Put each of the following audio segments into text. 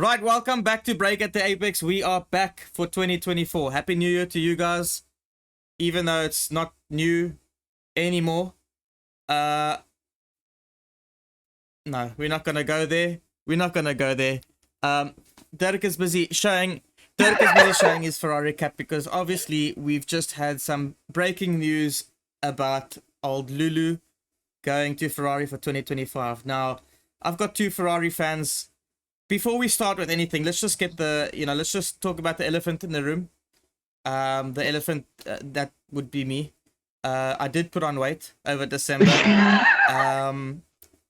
Right, welcome back to Break at the Apex. We are back for 2024. Happy New Year to you guys. Even though it's not new anymore. No, we're not gonna go there. Dirk is busy showing his Ferrari cap because obviously we've just had some breaking news about old Lulu going to Ferrari for 2025. Now, I've got two Ferrari fans. Before we start with anything, let's just get let's just talk about the elephant in the room. The elephant, that would be me. I did put on weight over December.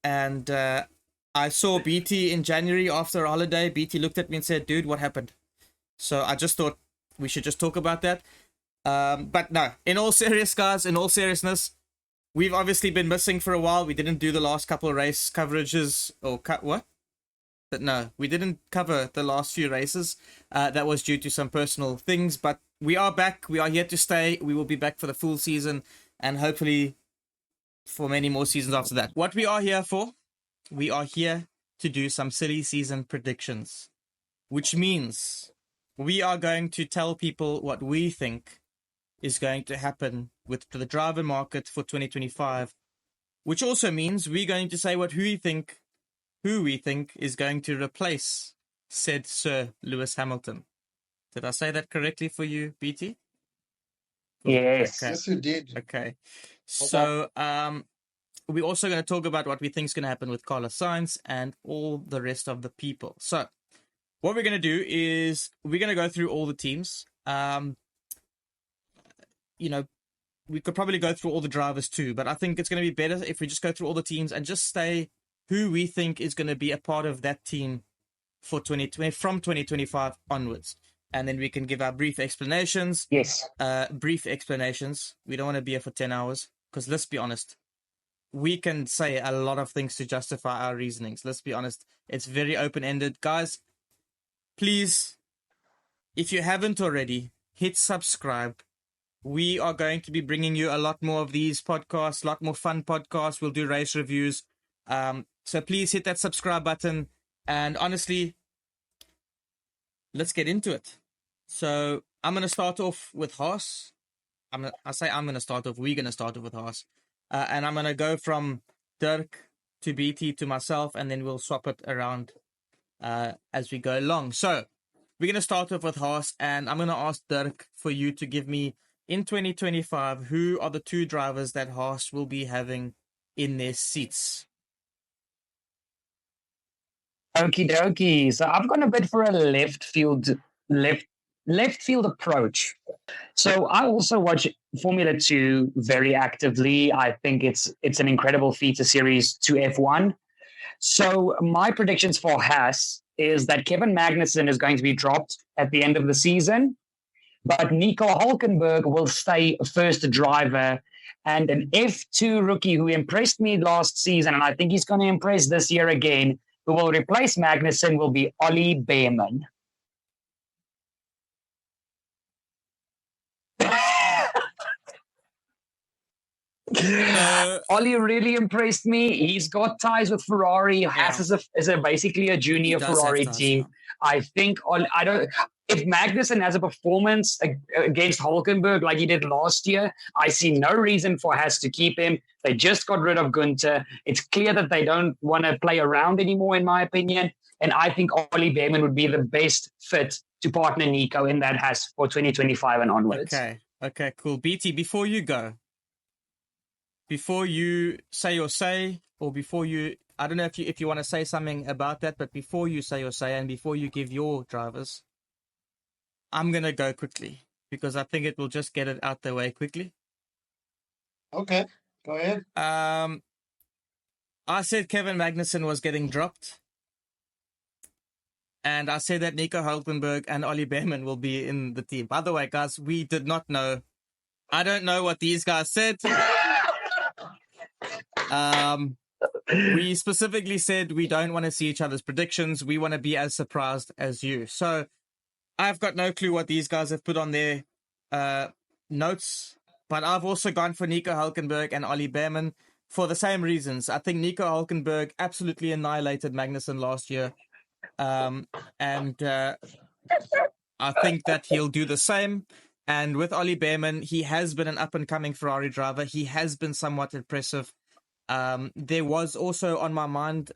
And I saw BT in January after a holiday. BT looked at me and said, dude, what happened? So I just thought we should just talk about that. But no, in all seriousness, we've obviously been missing for a while. We didn't do the last couple of race coverages or what? But no, we didn't cover the last few races. That was due to some personal things, but we are back. We are here to stay. We will be back for the full season and hopefully for many more seasons after that. What we are here for, we are here to do some silly season predictions, which means we are going to tell people what we think is going to happen with the driver market for 2025, which also means we're going to say who we think is going to replace said Sir Lewis Hamilton. Did I say that correctly for you, BT? Yes. Okay. Yes, you did. Okay. So, we're also going to talk about what we think is going to happen with Carlos Sainz and all the rest of the people. So, what we're going to do is we're going to go through all the teams. We could probably go through all the drivers too, but I think it's going to be better if we just go through all the teams and just say who we think is going to be a part of that team for 2020 from 2025 onwards. And then we can give our brief explanations. Yes. Brief explanations. We don't want to be here for 10 hours because let's be honest, we can say a lot of things to justify our reasonings. Let's be honest. It's very open-ended. Guys, please, if you haven't already, hit subscribe. We are going to be bringing you a lot more of these podcasts, a lot more fun podcasts. We'll do race reviews. So please hit that subscribe button. And honestly, let's get into it. So I'm going to start off with Haas. We're going to start off with Haas. And I'm going to go from Dirk to BT to myself, and then we'll swap it around as we go along. So we're going to start off with Haas, and I'm going to ask Dirk for you to give me, in 2025, who are the two drivers that Haas will be having in their seats? Okie dokie. So I've gone a bit for a left field approach. So I also watch Formula 2 very actively. I think it's an incredible feature series to F1. So my predictions for Haas is that Kevin Magnussen is going to be dropped at the end of the season, but Nico Hulkenberg will stay first driver, and an F2 rookie who impressed me last season, and I think he's going to impress this year again, who will replace Magnussen, will be Ollie Behrman. Ollie really impressed me. He's got ties with Ferrari. Haas is basically a junior Ferrari team. I think if Magnussen has a performance against Hulkenberg like he did last year, I see no reason for Haas to keep him. They just got rid of Gunter. It's clear that they don't want to play around anymore, in my opinion. And I think Ollie Behrman would be the best fit to partner Nico in that Haas for 2025 and onwards. Okay, cool. BT, before you go, before you say your say, or before you, I don't know if you want to say something about that, but before you say your say and before you give your drivers, I'm going to go quickly because I think it will just get it out the way quickly. Okay, go ahead. I said Kevin Magnussen was getting dropped. And I said that Nico Hulkenberg and Ollie Behrman will be in the team. By the way, guys, we did not know. I don't know what these guys said. We specifically said we don't want to see each other's predictions. We want to be as surprised as you. So I've got no clue what these guys have put on their notes, but I've also gone for Nico Hulkenberg and Ollie Behrman for the same reasons. I think Nico Hulkenberg absolutely annihilated Magnussen last year. And I think that he'll do the same. And with Ollie Behrman, he has been an up-and-coming Ferrari driver. He has been somewhat impressive. There was also on my mind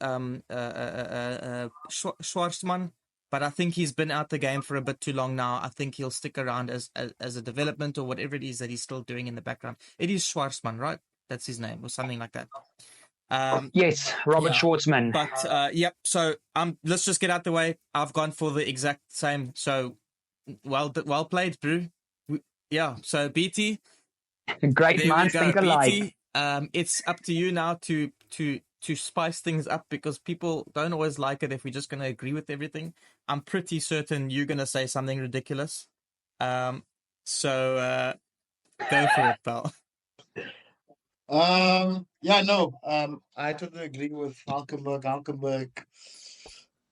Schwarzman, but I think he's been out the game for a bit too long now. I think he'll stick around as a development or whatever it is that he's still doing in the background. It is Schwarzman, right? That's his name or something like that. Yes, Robert yeah. Schwartzman. But yep. So let's just get out the way. I've gone for the exact same. So well played, Drew. Yeah. So BT, Great there we minds go. think alike. BT, it's up to you now to spice things up because people don't always like it if we're just going to agree with everything. I'm pretty certain you're going to say something ridiculous. So go for it, pal. Yeah, no. I totally agree with Hulkenberg. Hulkenberg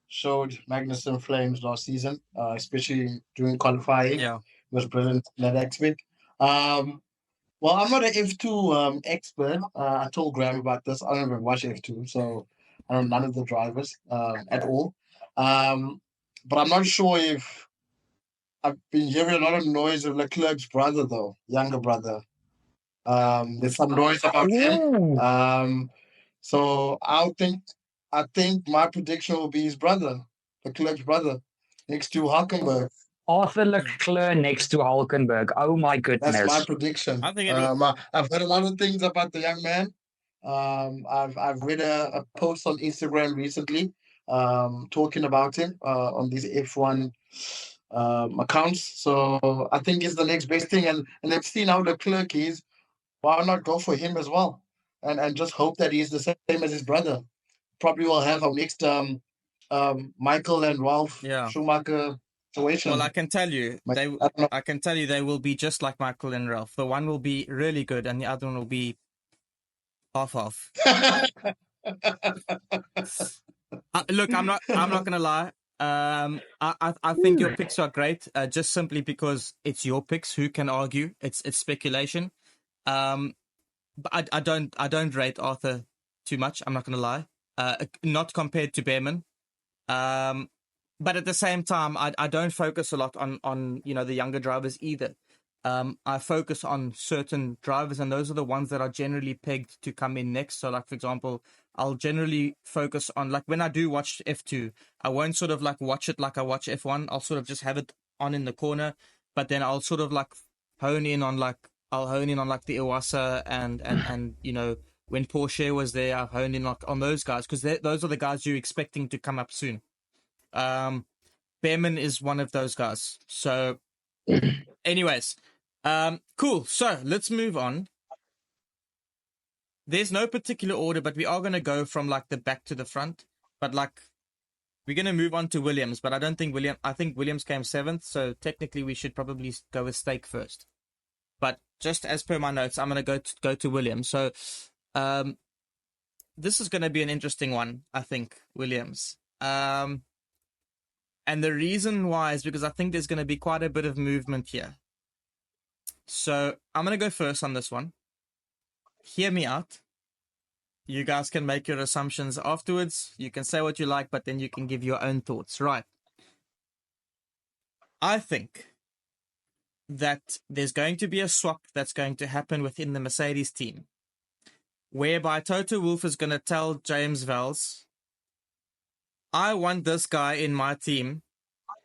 showed magnificent flames last season, especially during qualifying. Yeah. It was brilliant that aspect. Well, I'm not an F2 expert. I told Graham about this. I don't even watch F2, so I don't know none of the drivers at all. But I'm not sure if I've been hearing a lot of noise of Leclerc's brother, though, younger brother. There's some noise about him. So I think my prediction will be his brother, Leclerc's brother, next to Hulkenberg. Arthur Leclerc next to Hulkenberg. Oh my goodness. That's my prediction. I think I've heard a lot of things about the young man. I've read a post on Instagram recently talking about him on these F1 accounts. So I think he's the next best thing. And they've seen how Leclerc is. Why not go for him as well? And just hope that he's the same as his brother. Probably will have our next Michael and Ralph Schumacher situation. Well, I can tell you, they will be just like Michael and Ralph. The one will be really good, and the other one will be half. Look, I'm not gonna lie. I think your picks are great. Just simply because it's your picks. Who can argue? It's speculation. But I don't rate Arthur too much. I'm not gonna lie. Not compared to Behrman. But at the same time, I don't focus a lot on the younger drivers either. I focus on certain drivers, and those are the ones that are generally pegged to come in next. So, like, for example, I'll generally focus on, like, when I do watch F2, I won't sort of, like, watch it like I watch F1. I'll sort of just have it on in the corner, but then I'll sort of, like, hone in on, like, the Iwasa and when Porsche was there, I've honed in, like, on those guys, because those are the guys you're expecting to come up soon. Behrman is one of those guys. So, anyways, cool. So let's move on. There's no particular order, but we are going to go from like the back to the front. But like, we're going to move on to Williams. But I think Williams came 7th. So technically, we should probably go with Stake first. But just as per my notes, I'm going to go to Williams. So, this is going to be an interesting one. I think Williams. And the reason why is because I think there's going to be quite a bit of movement here. So I'm going to go first on this one. Hear me out. You guys can make your assumptions afterwards. You can say what you like, but then you can give your own thoughts, right? I think that there's going to be a swap that's going to happen within the Mercedes team, whereby Toto Wolff is going to tell James Vels, I want this guy in my team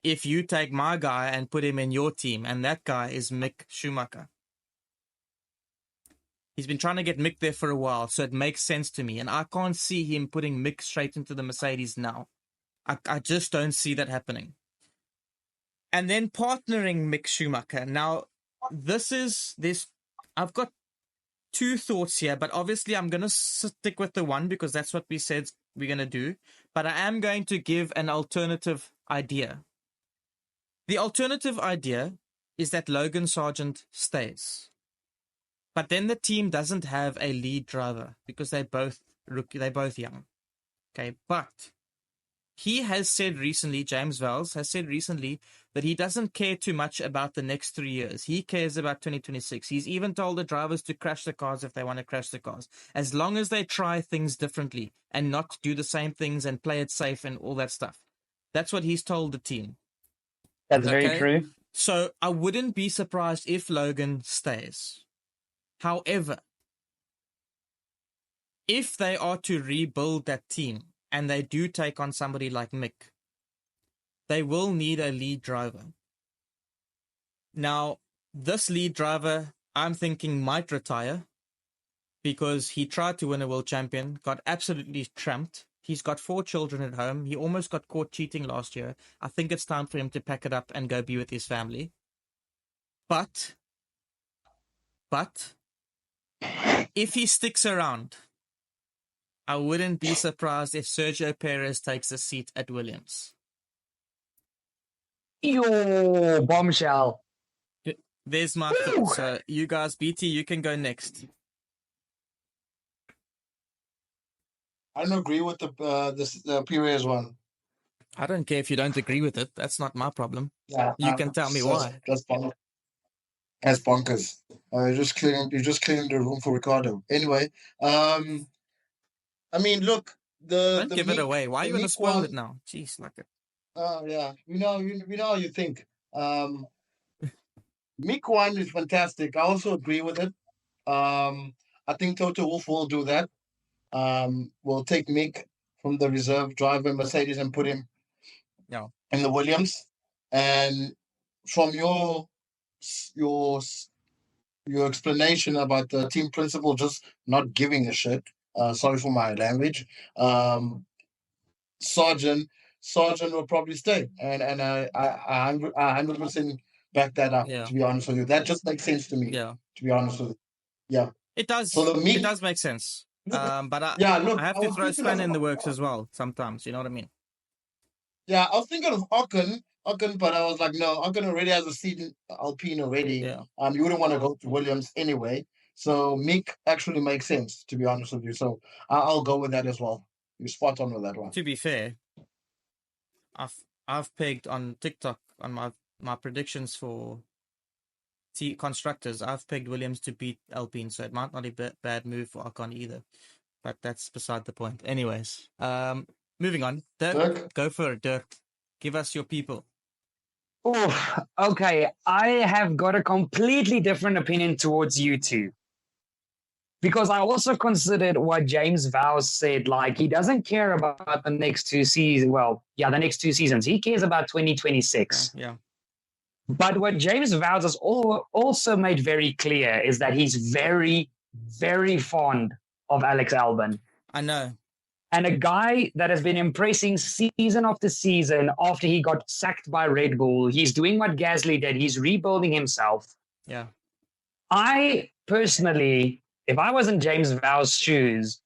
if you take my guy and put him in your team, and that guy is Mick Schumacher. He's been trying to get Mick there for a while, so it makes sense to me, and I can't see him putting Mick straight into the Mercedes now. I just don't see that happening. And then partnering Mick Schumacher. Now, I've got two thoughts here, but obviously I'm going to stick with the one because that's what we said we're going to do. But I am going to give an alternative idea. The alternative idea is that Logan Sargent stays. But then the team doesn't have a lead driver because they're both young. Okay, but he has said recently, James Vels has said recently, that he doesn't care too much about the next 3 years. He cares about 2026. He's even told the drivers to crash the cars if they want to crash the cars, as long as they try things differently and not do the same things and play it safe and all that stuff. That's what he's told the team. That's Okay. very true. So I wouldn't be surprised if Logan stays. However, if they are to rebuild that team and they do take on somebody like Mick, they will need a lead driver. Now, this lead driver, I'm thinking might retire because he tried to win a world champion, got absolutely tramped. He's got 4 children at home. He almost got caught cheating last year. I think it's time for him to pack it up and go be with his family. But if he sticks around, I wouldn't be surprised if Sergio Perez takes a seat at Williams. Yo, bombshell. There's my thought. So you guys, BT, you can go next. I don't agree with the Perez one. I don't care if you don't agree with it. That's not my problem. Yeah, You can tell me why. That's bonkers. That's bonkers. You're just clearing the room for Ricardo. Anyway, I mean, look, Don't give it away. Why are you going to spoil it now? Jeez, like it. Yeah, we know how you think. Mick one is fantastic. I also agree with it. I think Toto Wolff will do that. We'll take Mick from the reserve driver Mercedes and put him in the Williams. And from your explanation about the team principal just not giving a shit, sorry for my language, Sargent will probably stay, and I 100% back that up. Yeah. To be honest with you, that just makes sense to me. Yeah. To be honest with you, yeah, it does. So It does make sense. But I have to throw a span in the works as well sometimes. You know what I mean? Yeah, I was thinking of Ocon, but I was like, no, Ocon already has a seat in Alpine already. Yeah. You wouldn't want to go to Williams anyway. So Mick actually makes sense, to be honest with you. So I'll go with that as well. You're spot on with that one. To be fair, I've pegged on TikTok on my predictions for constructors. I've pegged Williams to beat Alpine, so it might not be a bad move for Ocon either. But that's beside the point. Anyways, moving on. Dirk, go for it, Dirk. Give us your people. Oh, okay. I have got a completely different opinion towards you two. Because I also considered what James Vowes said, like he doesn't care about the next 2 seasons. Well, yeah, the next 2 seasons. He cares about 2026. Yeah. But what James Vowes has also made very clear is that he's very, very fond of Alex Albon. I know. And a guy that has been impressing season after season after he got sacked by Red Bull. He's doing what Gasly did. He's rebuilding himself. Yeah. I personally, if I was in James Vowes' shoes,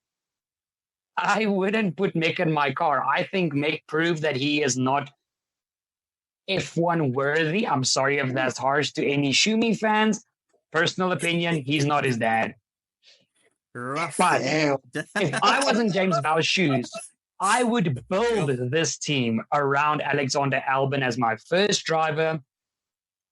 I wouldn't put Mick in my car. I think Mick proved that he is not F1 worthy. I'm sorry if that's harsh to any Schumi fans. Personal opinion, he's not his dad. Rough. But if I was in James Vowes' shoes, I would build this team around Alexander Albon as my first driver.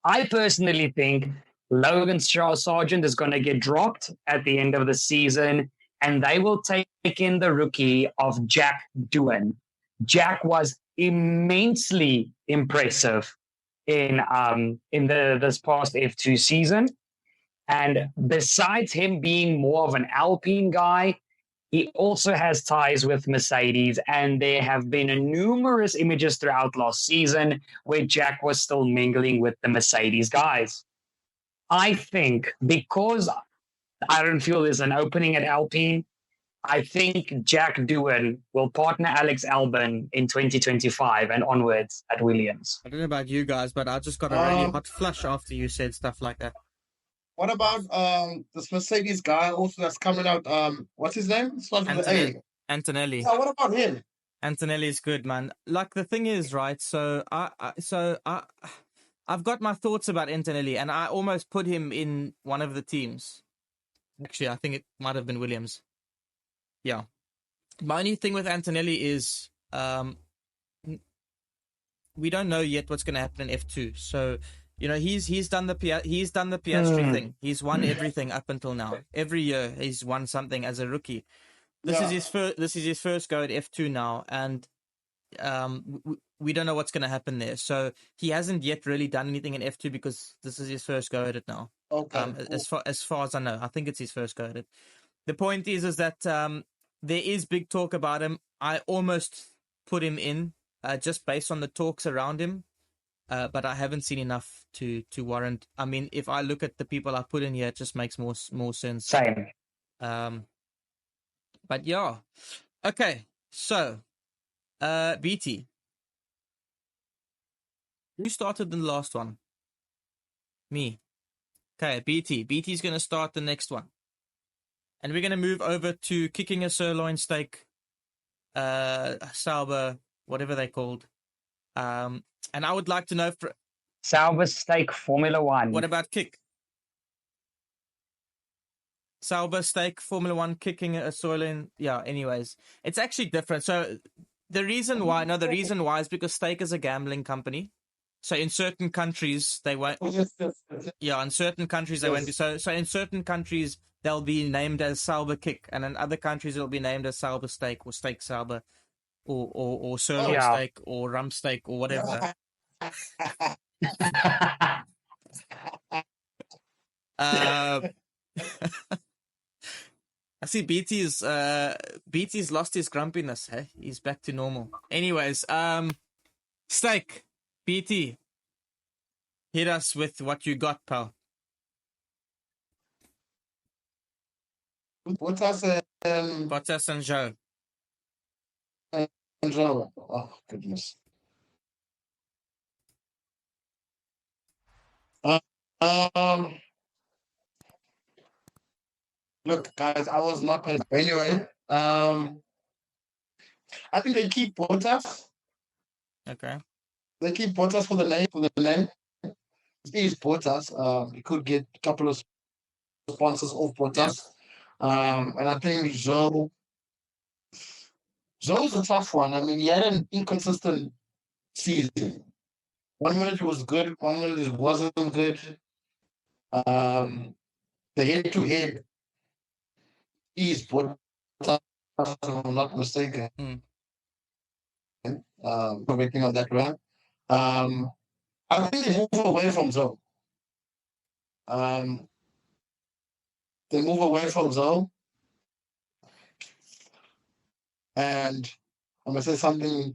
I personally think Logan Sargent is going to get dropped at the end of the season, and they will take in the rookie of Jack Doohan. Jack was immensely impressive in this past F2 season. And besides him being more of an Alpine guy, he also has ties with Mercedes. And there have been numerous images throughout last season where Jack was still mingling with the Mercedes guys. I think because I don't feel there's an opening at Alpine, I think Jack Doohan will partner Alex Albon in 2025 and onwards at Williams. I don't know about you guys, but I just got a really hot flush after you said stuff like that. What about this Mercedes guy also that's coming out? What's his name? Antonelli. Yeah, what about him? Antonelli is good, man. Like the thing is, right? So I've got my thoughts about Antonelli, and I almost put him in one of the teams. Actually, I think it might have been Williams. Yeah. My only thing with Antonelli is we don't know yet what's going to happen in F2. So, you know, he's done the Piastri thing. He's won everything up until now. Every year he's won something as a rookie. This is his first go at F2 now, and we don't know what's going to happen there. So he hasn't yet really done anything in F2 because this is his first go at it now. Okay. As far as I know, I think it's his first go at it. The point is that there is big talk about him. I almost put him in just based on the talks around him, but I haven't seen enough to warrant. I mean, if I look at the people I put in here, it just makes more sense. Same. But yeah, okay. So, BT, who started the last one? Me. Okay, BT. BT's going to start the next one. And we're going to move over to kicking a sirloin steak, Sauber, whatever they're called. And I would like to know, Sauber Steak Formula One. what about kick? Sauber steak, Formula One, kicking a sirloin. Yeah, anyways. It's actually different. So the reason why is because steak is a gambling company. So in certain countries, they won't. Yeah, in certain countries, they won't be. So in certain countries, they'll be named as Sauber Kick, and in other countries, it'll be named as Sauber Steak or Steak Sauber or sirloin steak or rump steak or whatever. I see BT's lost his grumpiness. Hey, he's back to normal. Anyways, steak, BT, hit us with what you got, pal. Bottas and Joe. Oh goodness. Look, guys, I was not paying anyway. I think they keep Bottas. Okay. They keep Bottas for the name. He's Bottas. He could get a couple of sponsors off Bottas. And I think Joe's a tough one. I mean, he had an inconsistent season. 1 minute he was good, 1 minute it wasn't good. The head-to-head is Bottas, if I'm not mistaken. Working on that run. I think they move away from Zoe. They move away from Zoe. And I'm going to say something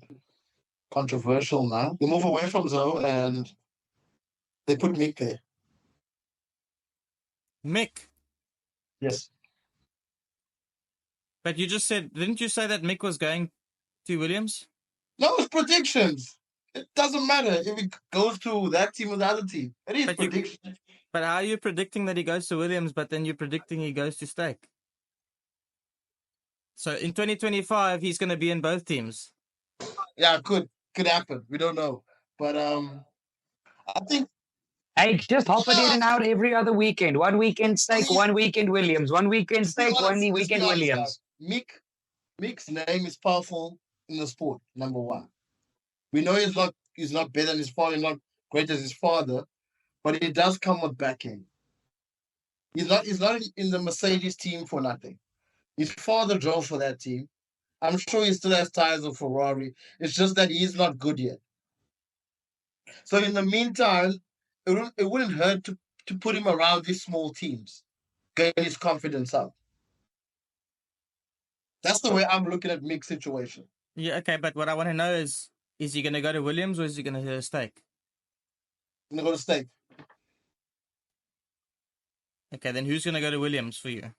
controversial now. They move away from Zoe and they put Mick there. Mick? Yes. But you just said, didn't you say that Mick was going to Williams? No, it's predictions. It doesn't matter if it goes to that team or the other team. It is predictions. But how are you predicting that he goes to Williams, but then you're predicting he goes to Steak? So in 2025, he's going to be in both teams. Yeah, could happen. We don't know. But I think. Hey, just hop it in and out every other weekend. 1 weekend Steak, 1 weekend Williams. 1 weekend Steak, 1 weekend Williams. Mick's name is powerful in the sport. Number one, we know he's not better than his father, not great as his father, but he does come with backing. He's not in the Mercedes team for nothing. His father drove for that team. I'm sure he still has ties of Ferrari. It's just that he's not good yet. So in the meantime, it wouldn't hurt to put him around these small teams, get his confidence up. That's the way I'm looking at Mick's situation. Yeah, okay, but what I want to know is he going to go to Williams or is he going to hit a Steak? I'm going to go to Steak. Okay, then who's going to go to Williams for you?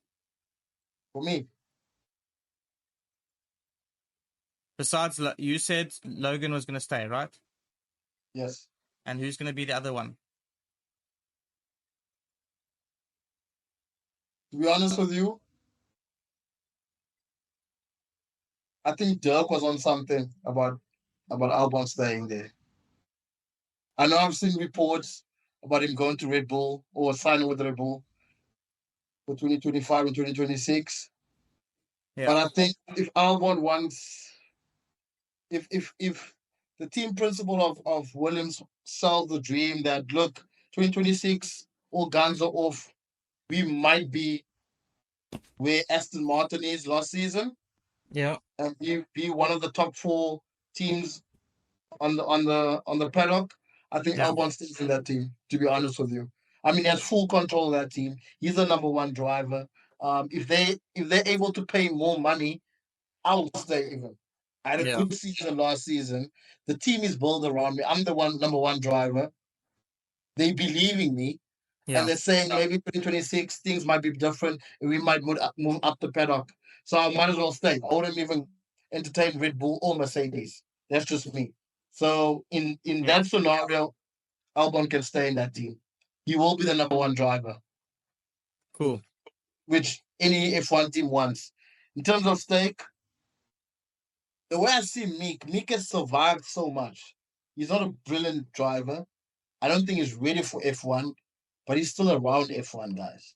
For me. Besides, you said Logan was going to stay, right? Yes. And who's going to be the other one? To be honest with you, I think Dirk was on something about Albon staying there. I know I've seen reports about him going to Red Bull or signing with Red Bull for 2025 and 2026. Yeah. But I think if Albon wants, if the team principal of Williams sells the dream that, look, 2026, all guns are off, we might be where Aston Martin is last season. Yeah. And be one of the top 4 teams on the paddock, I think Yeah. Albon stays in that team. To be honest with you, I mean, he has full control of that team. He's the number one driver. If they're able to pay more money, I'll stay even. I had a Yeah. good season last season. The team is built around me. I'm the number one driver. They believe in me, and Yeah. they're saying maybe 2026 things might be different, and we might move up the paddock. So I might as well stay. I wouldn't even entertain Red Bull or Mercedes. That's just me. So in that scenario, Albon can stay in that team. He will be the number one driver, Cool. which any F1 team wants. In terms of stake, the way I see Meek has survived so much. He's not a brilliant driver. I don't think he's ready for F1, but he's still around F1, guys.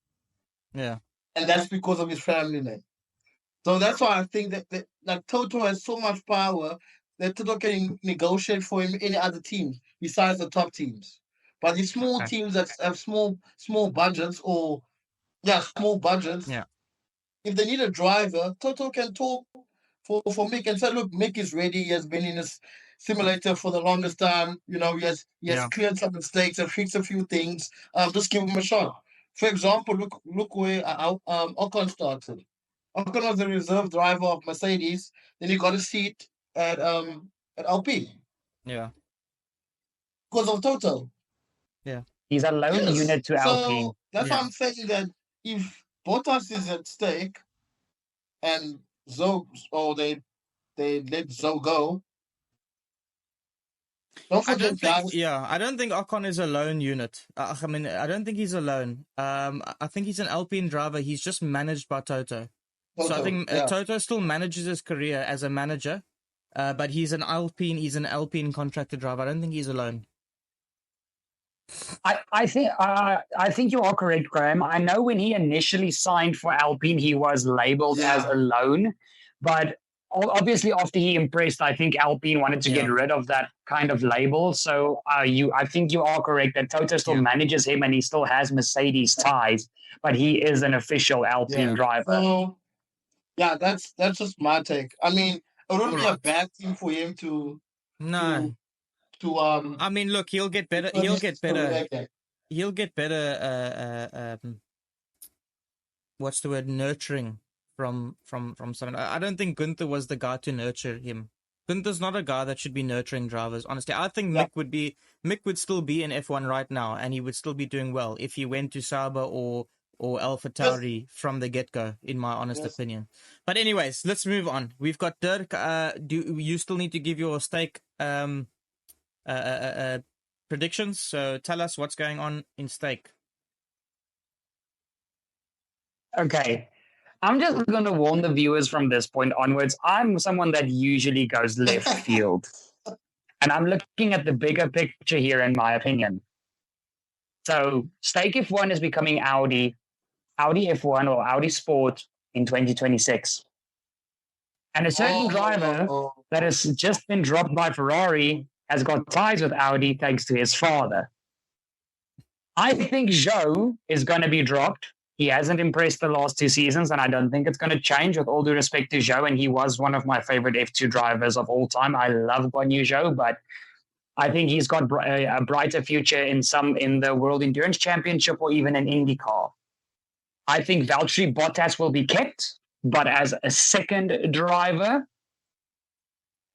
Yeah. And that's because of his family name. So that's why I think that Toto has so much power that Toto can negotiate for him any other teams besides the top teams. But the small Okay. teams that have small budgets or small budgets, Yeah. if they need a driver, Toto can talk for Mick and say, look, Mick is ready. He has been in this simulator for the longest time. He has Yeah. cleared some mistakes and fixed a few things. Just give him a shot. For example, look where Ocon started. Ocon was the reserve driver of Mercedes. Then he got a seat at Alpine Yeah. because of Toto. Yeah. He's a lone Yes. unit to Alpine. So that's why Yeah. I'm saying that if Bottas is at stake and Zoe, or they let Zoe go, don't I forget, don't think. guys. Yeah, I don't think Ocon is a lone unit. I mean, I don't think he's alone. I think he's an Alpine driver. He's just managed by Toto. So I Toto, think yeah. Toto still manages his career as a manager, but he's an Alpine. He's an Alpine contracted driver. I don't think he's alone. I think you are correct, Graham. I know when he initially signed for Alpine, he was labeled as a loan, but obviously after he impressed, I think Alpine wanted to get rid of that kind of label. So I think you are correct that Toto still manages him and he still has Mercedes ties, but he is an official Alpine driver. So that's just my take. I mean, it wouldn't be a bad thing for him to No. I mean, look, he'll get better. He'll get better. He'll get better. What's the word? Nurturing from someone. I don't think Gunther was the guy to nurture him. Gunther's not a guy that should be nurturing drivers. Honestly, I think Mick would still be in F1 right now, and he would still be doing well if he went to Sauber or AlphaTauri from the get-go, in my honest opinion. But anyways, let's move on. We've got Dirk. Do you still need to give your stake predictions? So tell us what's going on in stake. Okay. I'm just going to warn the viewers from this point onwards. I'm someone that usually goes left field. And I'm looking at the bigger picture here, in my opinion. So stake F1 is becoming Audi F1 or Audi Sport in 2026. And a certain driver that has just been dropped by Ferrari has got ties with Audi thanks to his father. I think Zhou is going to be dropped. He hasn't impressed the last 2 seasons, and I don't think it's going to change, with all due respect to Zhou, and he was one of my favorite F2 drivers of all time. I love Guan Yu Zhou, but I think he's got a brighter future in the World Endurance Championship or even an IndyCar. I think Valtteri Bottas will be kept, but as a second driver.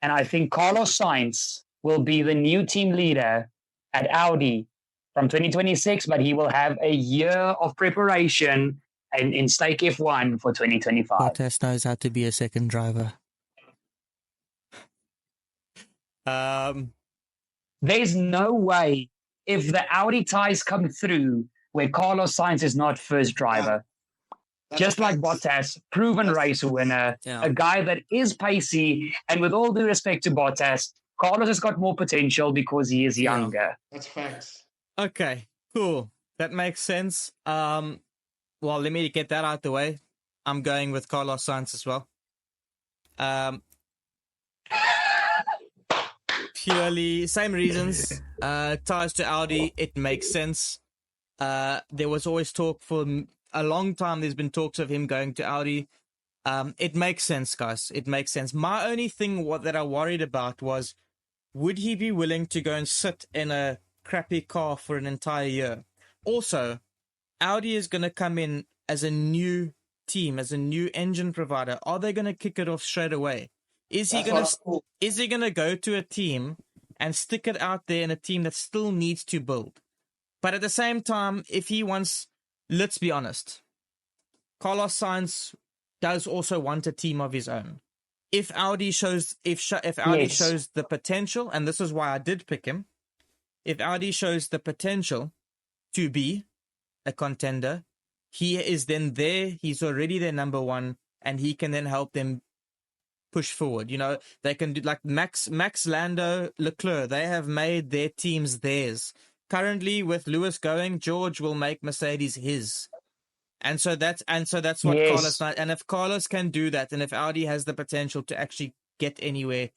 And I think Carlos Sainz will be the new team leader at Audi from 2026, but he will have a year of preparation in stake F1 for 2025. Bottas knows how to be a second driver. There's no way, if the Audi ties come through, where Carlos Sainz is not first driver. Just like Bottas, proven race winner, a guy that is pacey, and with all due respect to Bottas, Carlos has got more potential because he is younger. That's facts. Okay, cool. That makes sense. Well, let me get that out the way. I'm going with Carlos Sainz as well. Purely same reasons. Ties to Audi, it makes sense. There was always talk for a long time. There's been talks of him going to Audi. It makes sense, guys. It makes sense. My only thing that I worried about was would he be willing to go and sit in a crappy car for an entire year? Also, Audi is going to come in as a new team, as a new engine provider. Are they going to kick it off straight away? Is he going to go to a team and stick it out there in a team that still needs to build? But at the same time, if he wants, let's be honest, Carlos Sainz does also want a team of his own. If Audi shows shows the potential, and this is why I did pick him, if Audi shows the potential to be a contender, he is then there. He's already their number one, and he can then help them push forward. You know, they can do like Max, Lando, Leclerc. They have made their teams theirs. Currently, with Lewis going, George will make Mercedes his. And so that's what Carlos, and if Carlos can do that, and if Audi has the potential to actually get anywhere,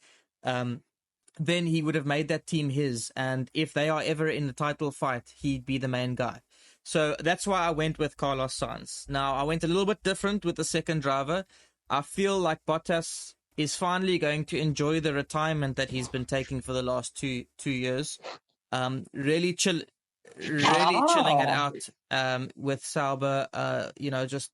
then he would have made that team his. And if they are ever in the title fight, he'd be the main guy. So that's why I went with Carlos Sainz. Now, I went a little bit different with the second driver. I feel like Bottas is finally going to enjoy the retirement that he's been taking for the last two years. Really chilling it out with Sauber, just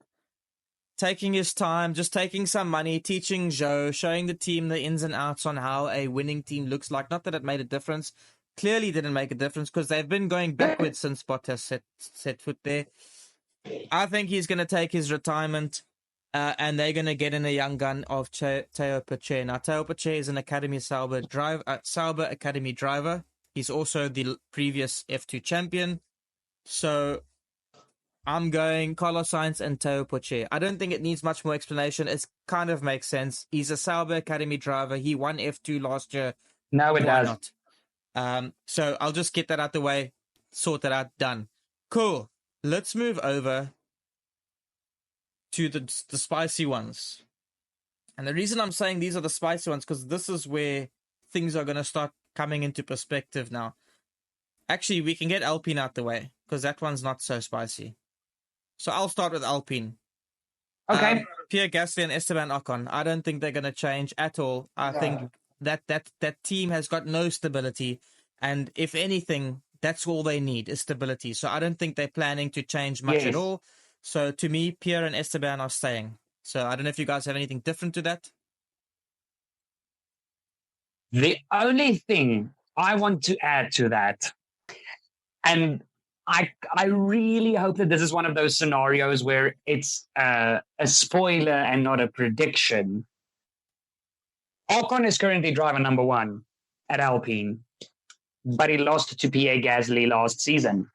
taking his time, just taking some money, teaching Zhou, showing the team the ins and outs on how a winning team looks like. Not that it made a difference. Clearly didn't make a difference because they've been going backwards since Bottas set foot there. I think he's going to take his retirement and they're going to get in a young gun of Teo Pache. Now, Teo Pache is an Academy Sauber Academy driver. He's also the previous F2 champion. So I'm going Carlos Sainz and Teo Pache. I don't think it needs much more explanation. It kind of makes sense. He's a Sauber Academy driver. He won F2 last year. No, it does. Not? So I'll just get that out the way, sort that out, done. Cool. Let's move over to the spicy ones. And the reason I'm saying these are the spicy ones, because this is where things are going to start coming into perspective now. Actually, we can get Alpine out the way, because that one's not so spicy. So I'll start with Alpine. Okay. Pierre Gasly and Esteban Ocon. I don't think they're going to change at all. I think that team has got no stability. And if anything, that's all they need is stability. So I don't think they're planning to change much at all. So to me, Pierre and Esteban are staying. So I don't know if you guys have anything different to that. The only thing I want to add to that, and I really hope that this is one of those scenarios where it's a spoiler and not a prediction. Ocon is currently driver number one at Alpine, but he lost to Pierre Gasly last season.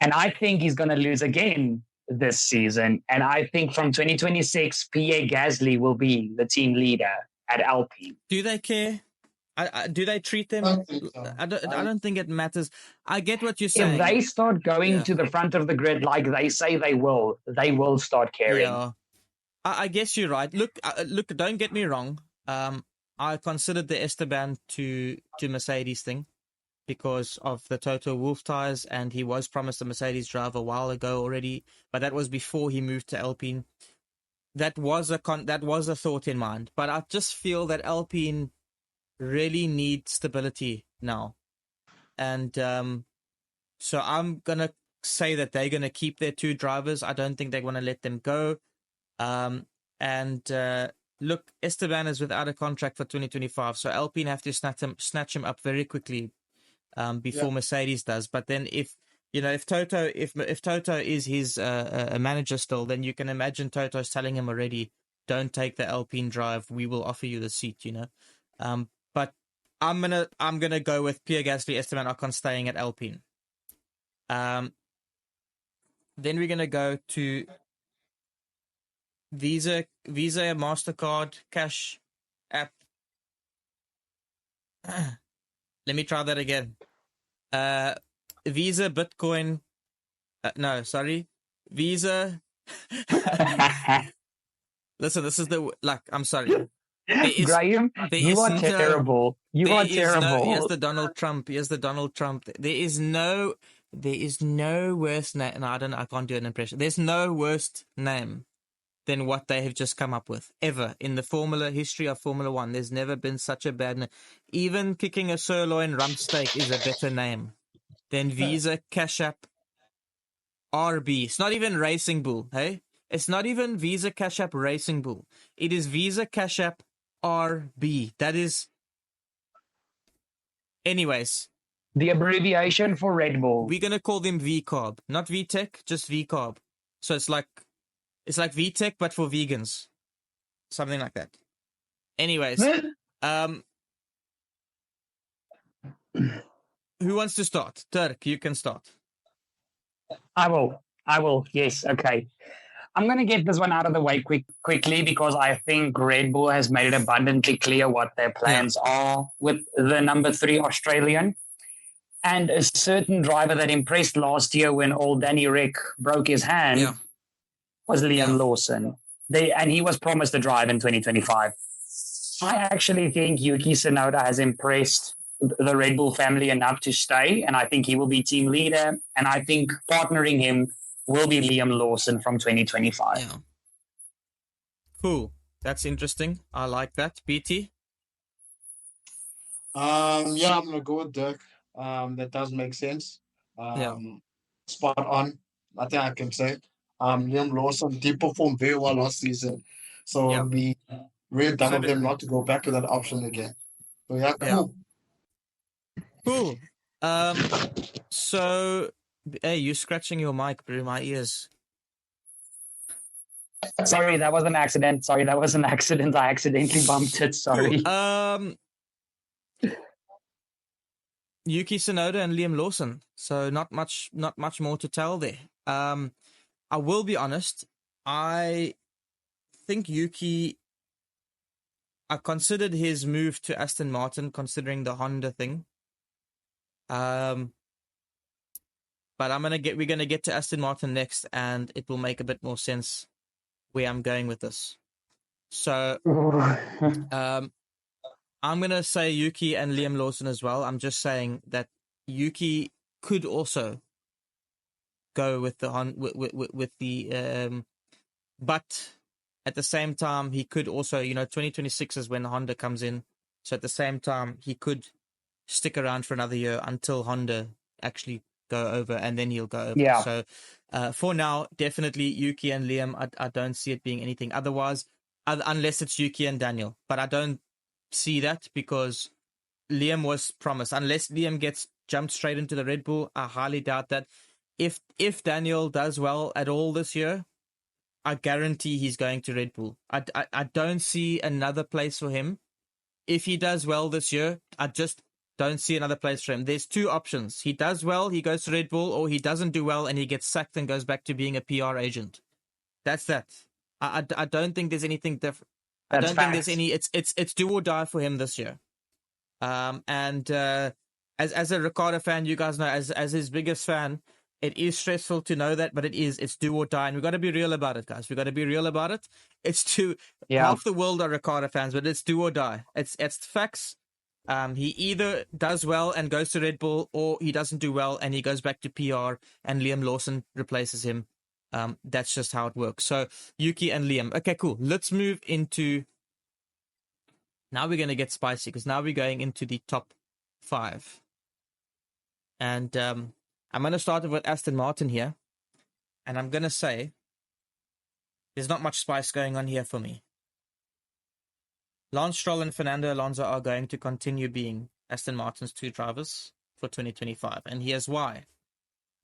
And I think he's going to lose again this season. And I think from 2026, Pierre Gasly will be the team leader at Alpine. Do they care? Do they treat them? I don't think it matters. I get what you're saying. If they start going to the front of the grid like they say they will start caring. Yeah. I guess you're right. Look, don't get me wrong. I considered the Esteban to Mercedes thing because of the Toto Wolff ties, and he was promised a Mercedes driver a while ago already, but that was before he moved to Alpine. That was a thought in mind, but I just feel that Alpine really need stability now, and so I'm gonna say that they're gonna keep their two drivers. I don't think they're gonna let them go. Look, Esteban is without a contract for 2025, so Alpine have to snatch him up very quickly before Mercedes does. But then if Toto is his a manager still, then you can imagine Toto's telling him already, don't take the Alpine drive, we will offer you the seat, but I'm gonna go with Pierre Gasly, Esteban Ocon staying at Alpine. Then we're gonna go to Visa, MasterCard, Cash App. Let me try that again. Visa, Bitcoin. No, sorry. Visa. Listen, this is I'm sorry. Graham, you are terrible. You are terrible. Here's the Donald Trump. There is no worse name. No, I can't do an impression. There's no worst name than what they have just come up with. Ever. In the history of Formula One, there's never been such a bad name. Even kicking a sirloin rump steak is a better name than Visa Cash App RB. It's not even Racing Bull, hey? It's not even Visa Cash App Racing Bull. It is Visa Cash App RB. That is... Anyways. The abbreviation for Red Bull. We're going to call them VCarb. Not VTech, just VCarb. So it's like VTech, but for vegans. Something like that. Anyways. Who wants to start? Turk, you can start. I will. Yes. Okay. I'm going to get this one out of the way quickly because I think Red Bull has made it abundantly clear what their plans are with the number 3 Australian. And a certain driver that impressed last year when old Danny Rick broke his hand was Liam Lawson. And he was promised a drive in 2025. I actually think Yuki Tsunoda has impressed the Red Bull family enough to stay, and I think he will be team leader, and I think partnering him will be Liam Lawson from 2025. Yeah. Cool. That's interesting. I like that. BT? I'm gonna go with Dirk. That does make sense. Spot on. I think I can say. Liam Lawson did perform very well last season, so it'd be really dumb of them not to go back to that option again. So cool. Cool. So, hey, you scratching your mic through my ears. Sorry, that was an accident. I accidentally bumped it. Sorry. Cool. Yuki Tsunoda and Liam Lawson. So not much more to tell there. I will be honest. I think Yuki. I considered his move to Aston Martin, considering the Honda thing. But we're gonna get to Aston Martin next, and it will make a bit more sense where I'm going with this. So, I'm gonna say Yuki and Liam Lawson as well. I'm just saying that Yuki could also go with the but at the same time he could also, 2026 is when Honda comes in. So at the same time he could stick around for another year until Honda actually go over, and then he'll go over. Yeah. So for now, definitely Yuki and Liam. I don't see it being anything otherwise, unless it's Yuki and Daniel. But I don't see that because Liam was promised. Unless Liam gets jumped straight into the Red Bull, I highly doubt that. If Daniel does well at all this year, I guarantee he's going to Red Bull. I don't see another place for him. If he does well this year, I just don't see another place for him. There's two options. He does well, he goes to Red Bull, or he doesn't do well and he gets sacked and goes back to being a PR agent. That's that. I don't think there's anything different. I don't think there's any. It's do or die for him this year. And as a Ricciardo fan, you guys know, as his biggest fan, it is stressful to know that, but it's do or die, and we've got to be real about it, guys. We've got to be real about it. Half the world are Ricciardo fans, but it's do or die. It's facts. He either does well and goes to Red Bull, or he doesn't do well and he goes back to PR and Liam Lawson replaces him. That's just how it works. So Yuki and Liam. Okay, cool. Let's move into... Now we're going to get spicy, because now we're going into the top 5. And I'm going to start with Aston Martin here. And I'm going to say there's not much spice going on here for me. Lance Stroll and Fernando Alonso are going to continue being Aston Martin's 2 drivers for 2025. And here's why.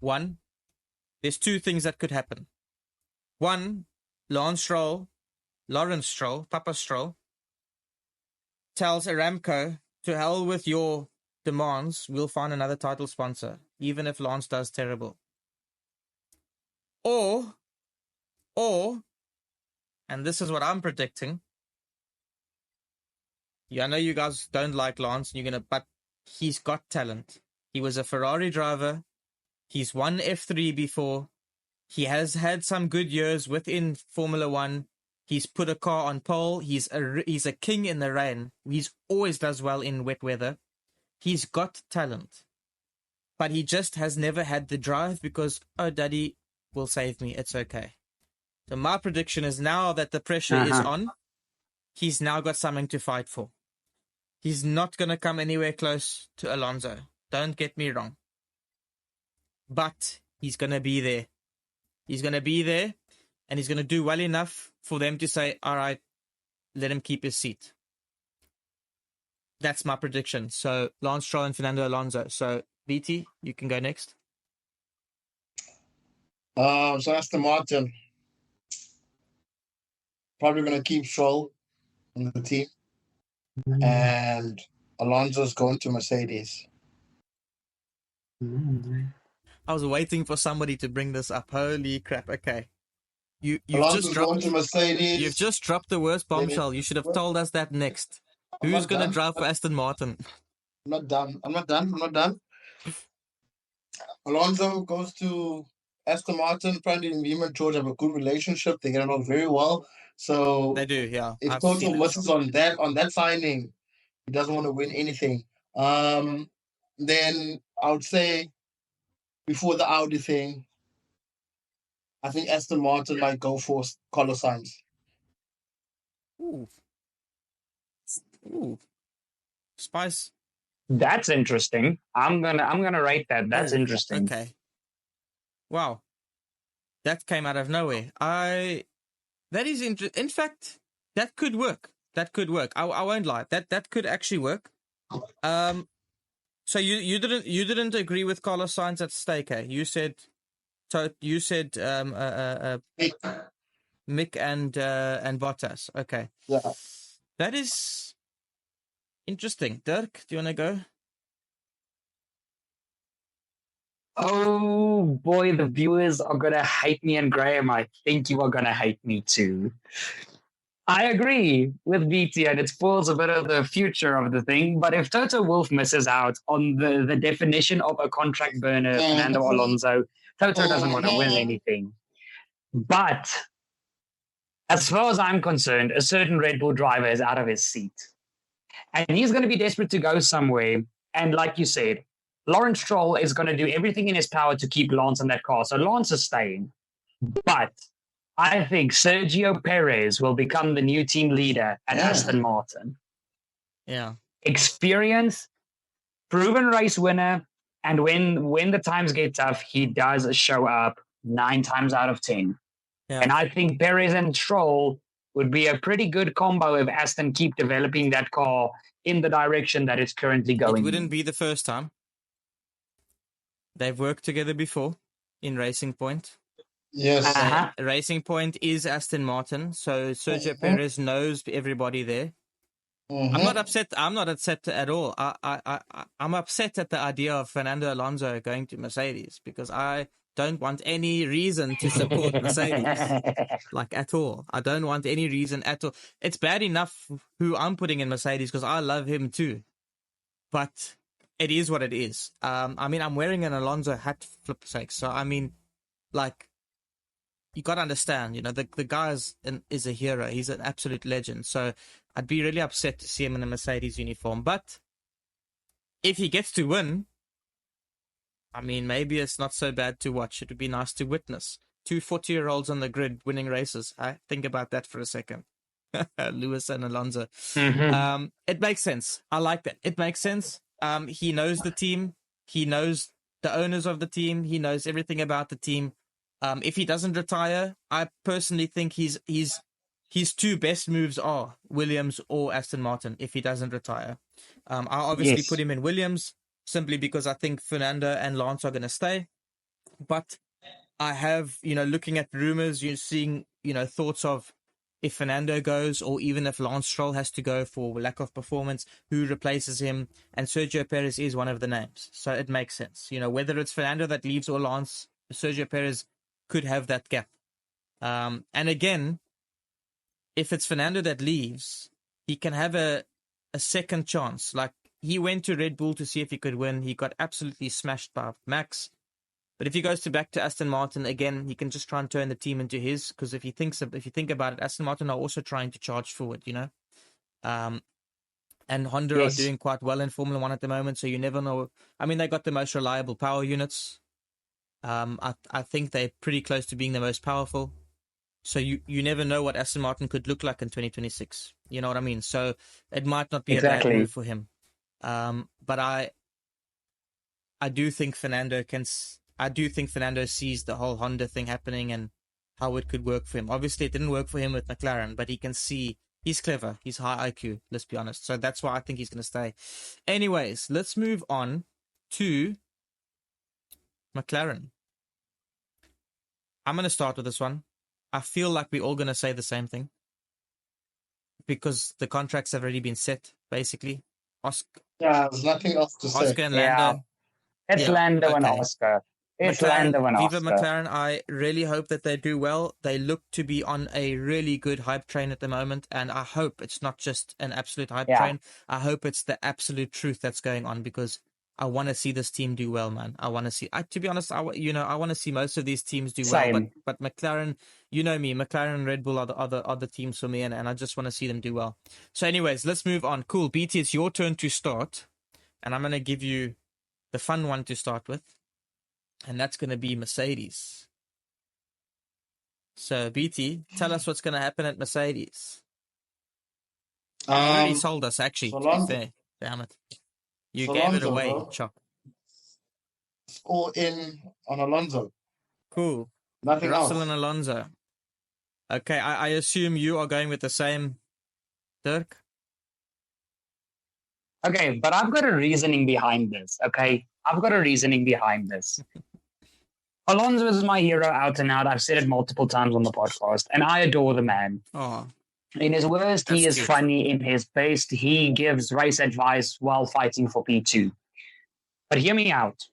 1, there's 2 things that could happen. 1, Lawrence Stroll, Papa Stroll, tells Aramco, to hell with your demands, we'll find another title sponsor, even if Lance does terrible. Or, and this is what I'm predicting, I know you guys don't like Lance, but he's got talent. He was a Ferrari driver. He's won F3 before. He has had some good years within Formula One. He's put a car on pole. He's a king in the rain. He's always does well in wet weather. He's got talent. But he just has never had the drive because, oh, daddy will save me. It's okay. So my prediction is now that the pressure is Uh-huh. on, he's now got something to fight for. He's not going to come anywhere close to Alonso. Don't get me wrong. But he's going to be there. He's going to be there, and he's going to do well enough for them to say, all right, let him keep his seat. That's my prediction. So Lance Stroll and Fernando Alonso. So BT, you can go next. So Aston Martin probably going to keep Stroll in the team, and Alonso's going to Mercedes. I was waiting for somebody to bring this up. Holy crap! Okay, you've Alonso's just going to dropped. Mercedes. You've just dropped the worst bombshell. You should have told us that next. I'm Who's not going to done. drive for Aston Martin? I'm not done. Alonso goes to Aston Martin. Apparently, him and George have a good relationship. They get along very well. So They do, yeah. if I've Toto seen it. misses on that signing, he doesn't want to win anything. Then I would say before the Audi thing, I think Aston Martin might go for Carlos Sainz. Ooh. Ooh. Spice. That's interesting. I'm gonna write that. That's Oh, interesting. Okay. Wow. That came out of nowhere. That is interesting. In fact, that could work. I won't lie. That could actually work. So you didn't agree with Carlos Sainz at stake, eh? You said Mick and Bottas. Okay. Yeah. That is interesting. Dirk, do you want to go? Oh boy, the viewers are gonna hate me, and Graham, I think you are gonna hate me too. I agree with BT, and it spoils a bit of the future of the thing. But if Toto Wolff misses out on the definition of a contract burner, Fernando Alonso, Toto doesn't want to win anything. But as far as I'm concerned, a certain Red Bull driver is out of his seat. And he's going to be desperate to go somewhere. And like you said, Lawrence Stroll is going to do everything in his power to keep Lance in that car. So Lance is staying. But I think Sergio Perez will become the new team leader at Aston Martin. Yeah. Experience, proven race winner. And when the times get tough, he does show up 9 times out of 10. Yeah. And I think Perez and Stroll would be a pretty good combo if Aston keep developing that car in the direction that it's currently going. It wouldn't be the first time. They've worked together before in Racing Point. Yes. Racing Point is Aston Martin, so Sergio Perez knows everybody there. I'm not upset. I'm not upset at all. I'm upset at the idea of Fernando Alonso going to Mercedes because I don't want any reason to support Mercedes, like at all. I don't want any reason at all. It's bad enough who I'm putting in Mercedes because I love him too, but it is what it is. I mean, I'm wearing an Alonso hat, for flip's sake. So I mean, like, you got to understand, you know, the guy is a hero. He's an absolute legend. So I'd be really upset to see him in a Mercedes uniform. But if he gets to win, I mean, maybe it's not so bad to watch. It would be nice to witness. 2 40-year-olds on the grid winning races. Think about that for a second. Lewis and Alonso. Mm-hmm. It makes sense. I like that. It makes sense. He knows the team. He knows the owners of the team. He knows everything about the team. If he doesn't retire, I personally think his 2 best moves are Williams or Aston Martin if he doesn't retire. I'll obviously put him in Williams simply because I think Fernando and Lance are going to stay. But I have, looking at rumors, you're seeing, thoughts of if Fernando goes or even if Lance Stroll has to go for lack of performance, who replaces him? And Sergio Perez is one of the names. So it makes sense. Whether it's Fernando that leaves or Lance, Sergio Perez could have that gap. And again, if it's Fernando that leaves, he can have a second chance. Like, he went to Red Bull to see if he could win. He got absolutely smashed by Max. But if he goes back to Aston Martin again, he can just try and turn the team into his. Because if you think about it, Aston Martin are also trying to charge forward, and Honda are doing quite well in Formula One at the moment. So you never know. I mean, they got the most reliable power units. I think they're pretty close to being the most powerful. So you never know what Aston Martin could look like in 2026. You know what I mean? So it might not be a bad Exactly. move for him. But I do think Fernando sees the whole Honda thing happening and how it could work for him. Obviously, it didn't work for him with McLaren, but he can see he's clever. He's high IQ, let's be honest. So that's why I think he's going to stay. Anyways, let's move on to McLaren. I'm going to start with this one. I feel like we're all going to say the same thing because the contracts have already been set, basically. Yeah, there's nothing else to say. Oscar and Lando. It's Yeah, Lando and okay. Oscar. It's Lando and Viva Oscar. McLaren, I really hope that they do well. They look to be on a really good hype train at the moment, and I hope it's not just an absolute hype train. I hope it's the absolute truth that's going on because I want to see this team do well, man. I want to see. To be honest, I want to see most of these teams do well. Same. But McLaren, you know me, McLaren and Red Bull are the other teams for me, and I just want to see them do well. So, anyways, let's move on. Cool, BT, it's your turn to start, and I'm gonna give you the fun one to start with, and that's going to be Mercedes. So, BT, tell us what's going to happen at Mercedes. You already sold us, actually, to be fair. Damn it. You gave it away, bro. Chop. It's all in on Alonso. Cool. Nothing Russell else. and Alonso. Okay, I assume you are going with the same, Dirk? Okay, but I've got a reasoning behind this, okay? I've got a reasoning behind this. Alonso is my hero out and out. I've said it multiple times on the podcast, and I adore the man. Oh, In his worst, he that's is cute. funny. In his best, he gives race advice while fighting for P2. But hear me out.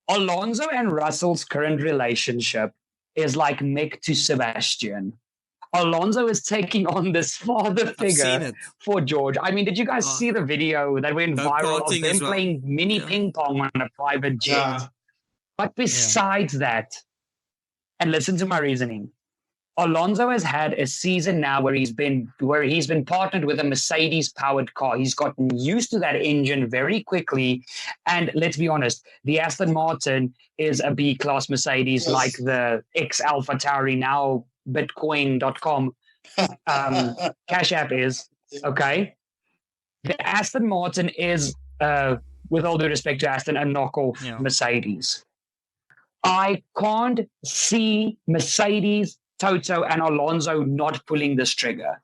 Alonso and Russell's current relationship is like Mick to Sebastian. Alonso is taking on this father I've seen figure it. for George. I mean, did you guys see the video that went viral of Go-karting them as well. playing mini Yeah. ping pong on a private jet? Yeah. But besides that, and listen to my reasoning, Alonso has had a season now where he's been partnered with a Mercedes-powered car. He's gotten used to that engine very quickly. And let's be honest, the Aston Martin is a B-class Mercedes, Yes. like the ex-Alpha Tauri, now Bitcoin.com Cash App is. Okay? The Aston Martin is, with all due respect to Aston, a knockoff Mercedes. I can't see Mercedes, Toto, and Alonso not pulling this trigger.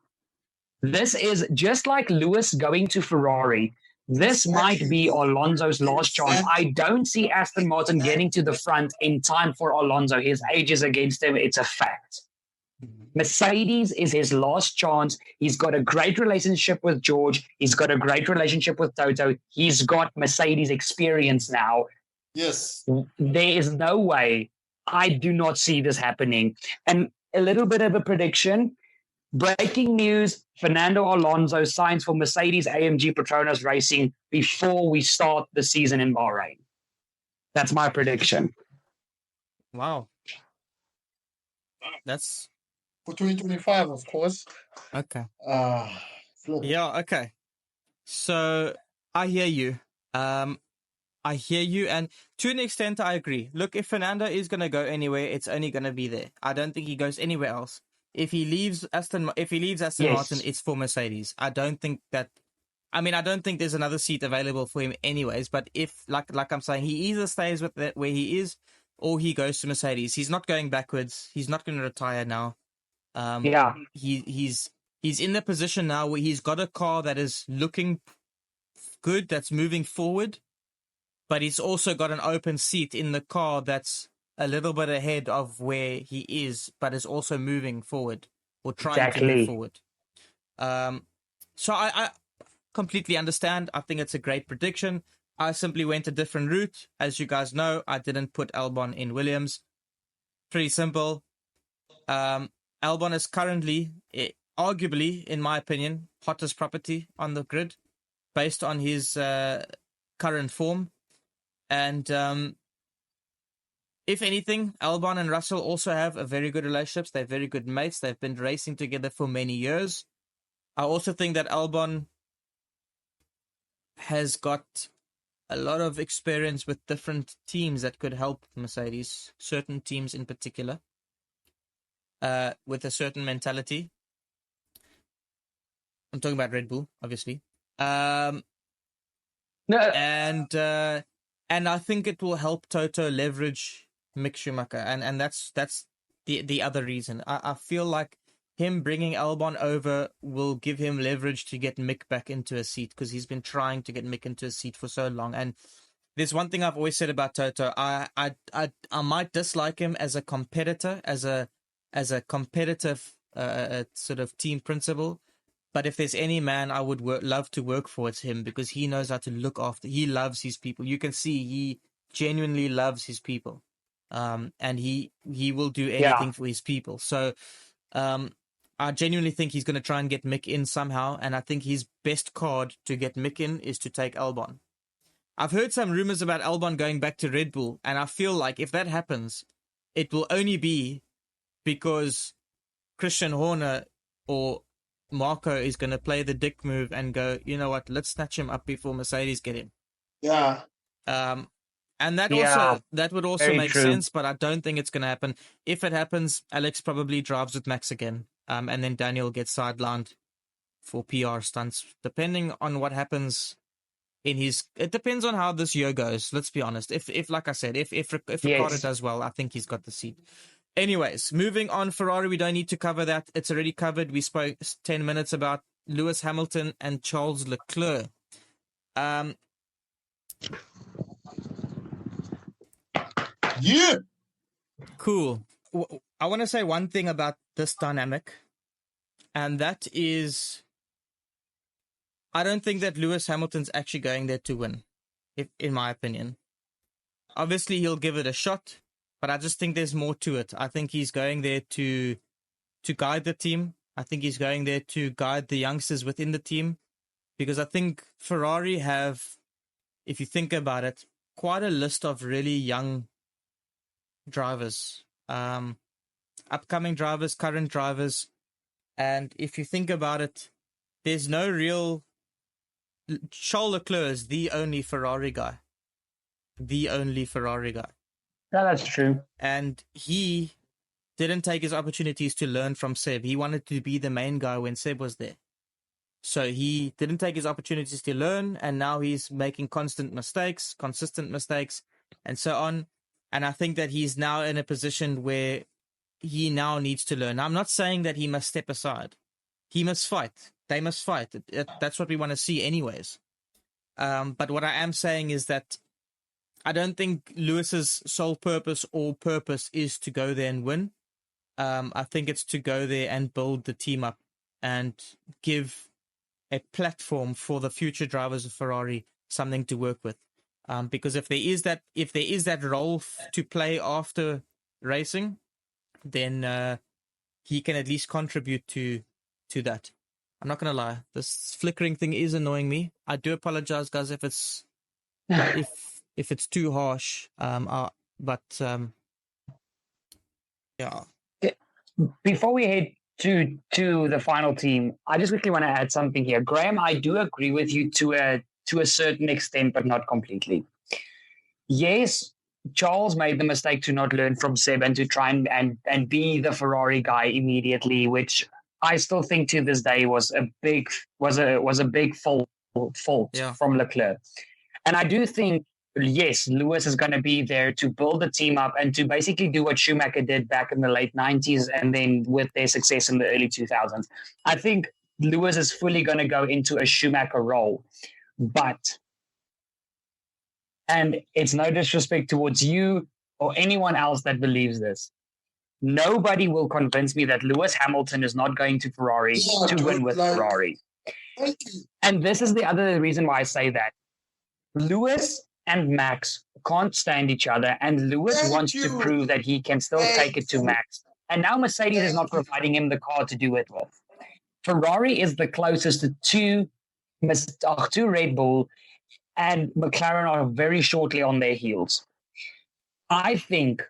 This is just like Lewis going to Ferrari. This might be Alonso's last chance. I don't see Aston Martin getting to the front in time for Alonso. His age is against him. It's a fact. Mercedes is his last chance. He's got a great relationship with George. He's got a great relationship with Toto. He's got Mercedes experience now. Yes. There is no way. I do not see this happening. And a little bit of a prediction. Breaking news, Fernando Alonso signs for Mercedes AMG Petronas Racing before we start the season in Bahrain. That's my prediction. Wow. That's... For 2025, of course. Okay. Flip. Yeah, okay. So, I hear you. I hear you, and to an extent, I agree. Look, if Fernando is going to go anywhere, it's only going to be there. I don't think he goes anywhere else. If he leaves Aston Martin, it's for Mercedes. I don't think there's another seat available for him anyways, but if, like I'm saying, he either stays with where he is, or he goes to Mercedes. He's not going backwards. He's not going to retire now. He's in the position now where he's got a car that is looking good, that's moving forward, but he's also got an open seat in the car that's a little bit ahead of where he is, but is also moving forward or trying to move forward. So I completely understand. I think it's a great prediction. I simply went a different route. As you guys know, I didn't put Albon in Williams. Pretty simple. Albon is currently, arguably, in my opinion, hottest property on the grid based on his current form. And if anything, Albon and Russell also have a very good relationship. They're very good mates. They've been racing together for many years. I also think that Albon has got a lot of experience with different teams that could help Mercedes, certain teams in particular. with a certain mentality. I'm talking about Red Bull, obviously. No, And I think it will help Toto leverage Mick Schumacher, and that's the other reason. I feel like him bringing Albon over will give him leverage to get Mick back into a seat, because he's been trying to get Mick into a seat for so long. And there's one thing I've always said about Toto. I might dislike him as a competitor, as a competitive sort of team principal. But if there's any man I would love to work for, it's him, because he knows how to look after. He loves his people. You can see he genuinely loves his people, and he will do anything for his people. So I genuinely think he's going to try and get Mick in somehow, and I think his best card to get Mick in is to take Albon. I've heard some rumors about Albon going back to Red Bull, and I feel like if that happens, it will only be because Christian Horner or Marco is going to play the dick move and go, you know what, let's snatch him up before Mercedes get him. Yeah. And that would also make true. sense, but I don't think it's going to happen. If it happens, Alex probably drives with Max again, and then Daniel gets sidelined for PR stunts, depending on what happens in his. It depends on how this year goes. Let's be honest. If like I said, if Ricciardo does well, I think he's got the seat. Anyways, moving on, Ferrari, we don't need to cover that. It's already covered. We spoke 10 minutes about Lewis Hamilton and Charles Leclerc. Yeah. Cool. I want to say one thing about this dynamic, and that is, I don't think that Lewis Hamilton's actually going there to win, in my opinion. Obviously, he'll give it a shot, but I just think there's more to it. I think he's going there to guide the team. I think he's going there to guide the youngsters within the team, because I think Ferrari have, if you think about it, quite a list of really young drivers, upcoming drivers, current drivers. And if you think about it, there's no real... Charles Leclerc is the only Ferrari guy. The only Ferrari guy. No, that's true. And he didn't take his opportunities to learn from Seb. He wanted to be the main guy when Seb was there. So he didn't take his opportunities to learn, and now he's making consistent mistakes, and so on. And I think that he's now in a position where he now needs to learn. I'm not saying that he must step aside. He must fight. They must fight. That's what we want to see anyways. But what I am saying is that I don't think Lewis's sole purpose or purpose is to go there and win. I think it's to go there and build the team up and give a platform for the future drivers of Ferrari something to work with. Because if there is that role to play after racing, then he can at least contribute to that. I'm not gonna lie, this flickering thing is annoying me. I do apologize, guys, if it's if it's too harsh. Yeah. Before we head to the final team, I just quickly want to add something here. Graham, I do agree with you to a certain extent, but not completely. Yes, Charles made the mistake to not learn from Seb and to try and be the Ferrari guy immediately, which I still think to this day was a big fault from Leclerc. And I do think, yes, Lewis is going to be there to build the team up and to basically do what Schumacher did back in the late 90s and then with their success in the early 2000s. I think Lewis is fully going to go into a Schumacher role. But, and it's no disrespect towards you or anyone else that believes this, nobody will convince me that Lewis Hamilton is not going to Ferrari to win with Ferrari. And this is the other reason why I say that. Lewis and Max can't stand each other, and Lewis wants to prove that he can still take it to Max. And now Mercedes is not providing him the car to do it with. Ferrari is the closest to two Red Bull, and McLaren are very shortly on their heels. I think,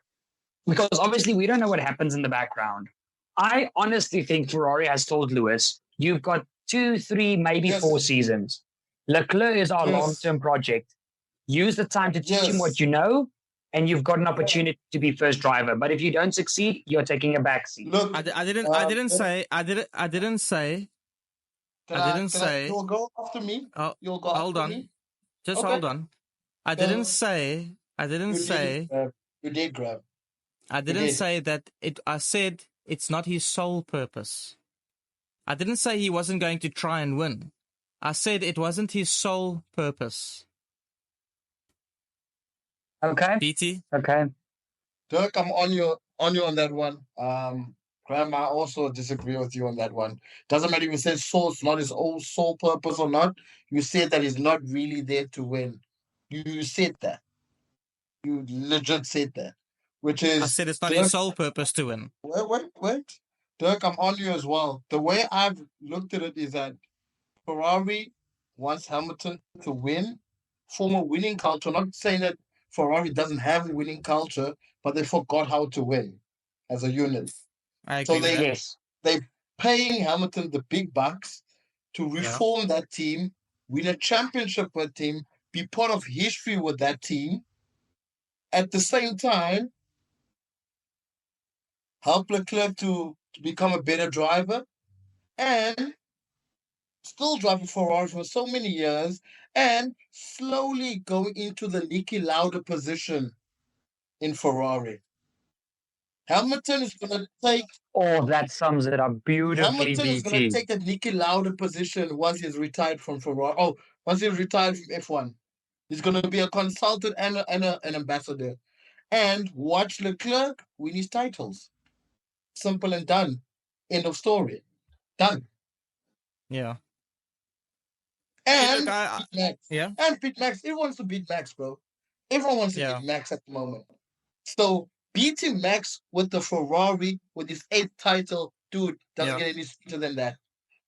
because obviously we don't know what happens in the background, I honestly think Ferrari has told Lewis, you've got 2, 3, maybe 4 seasons. Leclerc is our long-term project. Use the time to teach him what you know, and you've got an opportunity to be first driver. But if you don't succeed, you're taking a back seat. Look, I didn't say. You'll go after me. Oh, You'll go hold after on. me. Just Okay. hold on. I Go. didn't say. I didn't say. You did grab. I didn't did. say that it. I said it's not his sole purpose. I didn't say he wasn't going to try and win. I said it wasn't his sole purpose. Okay. BT. Okay. Dirk, I'm on you on that one. Graham, I also disagree with you on that one. Doesn't matter if you said soul's not his own sole purpose or not. You said that he's not really there to win. You said that. You legit said that. Which is I said it's not Dirk, his sole purpose to win. wait. Dirk, I'm on you as well. The way I've looked at it is that Ferrari wants Hamilton to win, form a winning culture. Not saying that Ferrari doesn't have a winning culture, but they forgot how to win as a unit. I agree So with that. Yes. they're paying Hamilton the big bucks to reform that team, win a championship with team, be part of history with that team. At the same time, help Leclerc to become a better driver and still driving Ferrari for so many years and slowly going into the Niki Lauda position in Ferrari. Hamilton is going to take Oh, that sums it up beautifully, Hamilton is going to BT. take the Niki Lauda position once he's retired from Ferrari. Oh, once he's retired from F1. He's going to be a consultant and an ambassador. And watch Leclerc win his titles. Simple and done. End of story. Done. Yeah. And Look, beat Max. yeah. And beat Max. Everyone wants to beat Max, bro. Everyone wants to Yeah. beat Max at the moment. So beating Max with the Ferrari with his 8th title, dude, doesn't get any sweeter than that.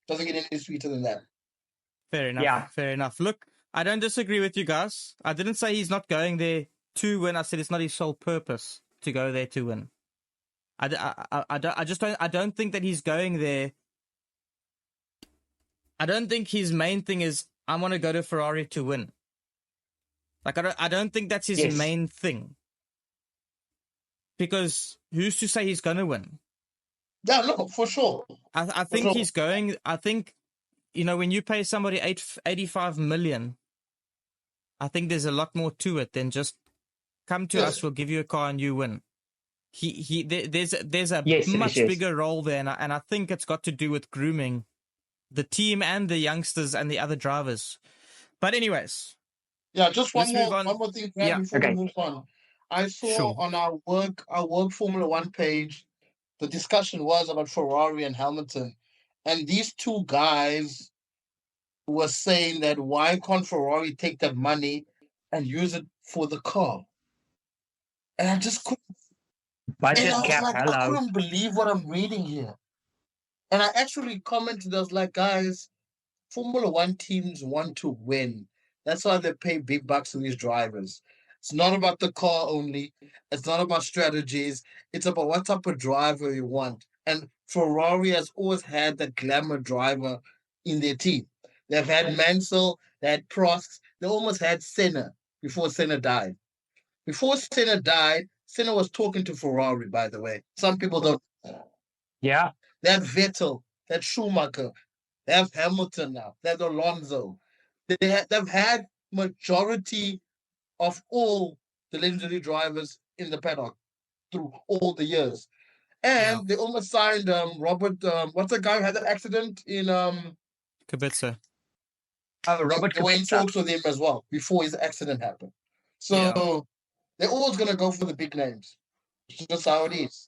Doesn't get any sweeter than that. Fair enough. Yeah. Fair enough. Look, I don't disagree with you guys. I didn't say he's not going there to win. I said it's not his sole purpose to go there to win. I don't think that he's going there. I don't think his main thing is I want to go to Ferrari to win. Like I don't think that's his Yes. main thing. Because who's to say he's going to win? Yeah, no, for sure. I think he's going. I think, when you pay somebody 85 million, I think there's a lot more to it than just come to us, we'll give you a car and you win. There's a much bigger role there, and I think it's got to do with grooming the team and the youngsters and the other drivers. But anyways, yeah, just one let's move more on. thing before we move on. I saw on our work Formula One page, the discussion was about Ferrari and Hamilton, and these two guys were saying that why can't Ferrari take that money and use it for the car? And I just couldn't. Budget cap, I couldn't believe what I'm reading here. And I actually commented, I was like, guys, Formula One teams want to win. That's why they pay big bucks to these drivers. It's not about the car only. It's not about strategies. It's about what type of driver you want. And Ferrari has always had that glamour driver in their team. They've had Mansell, they had Prost, they almost had Senna before Senna died. Before Senna died, Senna was talking to Ferrari, by the way. Some people don't. Yeah. They have Vettel, they have Schumacher, they have Hamilton now, they have Alonso. They've had majority of all the legendary drivers in the paddock through all the years. And they almost signed Robert, what's the guy who had that accident in Kubica. Robert They were in Kubica. talks with him as well before his accident happened. So they're always going to go for the big names. It's just how it is.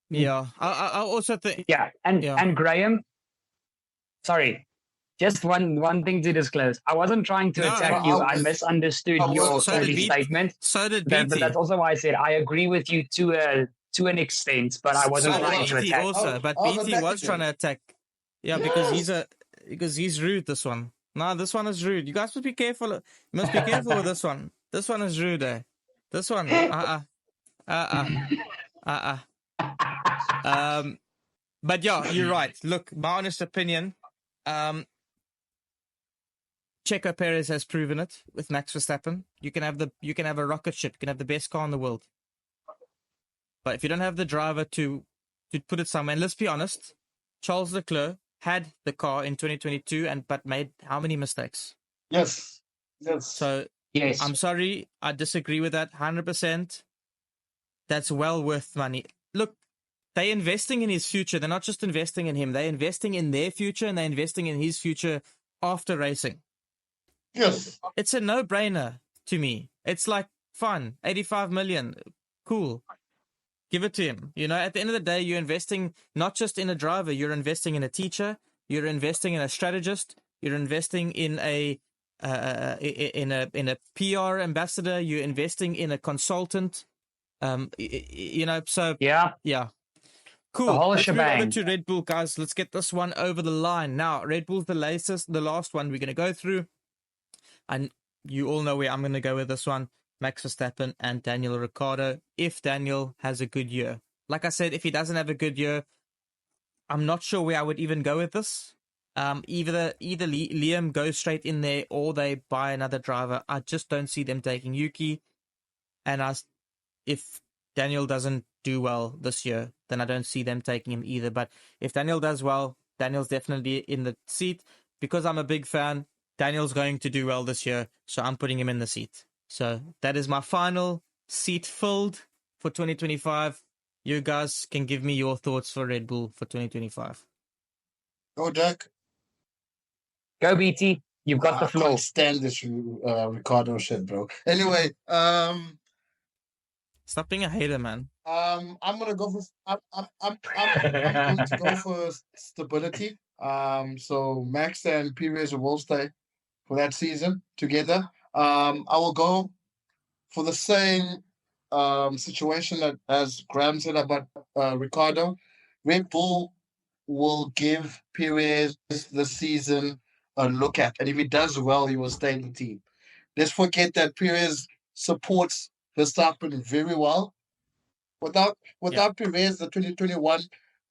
Yeah. I also think... Yeah. And Graham, sorry, just one thing to disclose. I wasn't trying to attack you. I misunderstood your early statement. So did BT. But that's also why I said I agree with you to an extent, but I wasn't trying to attack. Also, but BT was trying to attack. Yeah, because he's rude, this one. No, this one is rude. You guys must be careful. You must be careful with this one. This one is rude, eh? This one. But yeah, you're right. Look, my honest opinion, Checo Perez has proven it with Max Verstappen. You can have a rocket ship, you can have the best car in the world. But if you don't have the driver to put it somewhere, and let's be honest, Charles Leclerc had the car in 2022 but made how many mistakes? Yes. So Yes. I'm sorry, I disagree with that 100%. That's well worth money. Look, they're investing in his future. They're not just investing in him. They're investing in their future, and they're investing in his future after racing. Yes. It's a no-brainer to me. It's like, fun, 85 million, cool. Give it to him. You know, at the end of the day, you're investing not just in a driver, you're investing in a teacher, you're investing in a strategist, you're investing in a PR ambassador, you're investing in a consultant. You know, so Yeah. Cool. The whole Let's move over shebang. to Red Bull, guys. Let's get this one over the line. Now, Red Bull's the last one we're going to go through. And you all know where I'm going to go with this one. Max Verstappen and Daniel Ricciardo, if Daniel has a good year. Like I said, if he doesn't have a good year, I'm not sure where I would even go with this. Either Liam goes straight in there or they buy another driver. I just don't see them taking Yuki. And if Daniel doesn't do well this year, then I don't see them taking him either. But if Daniel does well, Daniel's definitely in the seat. Because I'm a big fan, Daniel's going to do well this year, so I'm putting him in the seat. So that is my final seat filled for 2025. You guys can give me your thoughts for Red Bull for 2025. Go, Jack. Go, BT. You've got the I floor. can't stand this Ricardo shit, bro. Anyway, Stop being a hater, man. I'm gonna go for I'm going to go for stability. So Max and Perez will stay for that season together. I will go for the same situation that as Graham said about Ricardo. Red Bull will give Perez the season a look at, and if he does well, he will stay in the team. Let's forget that Perez supports Verstappen very well. Without Perez, the 2021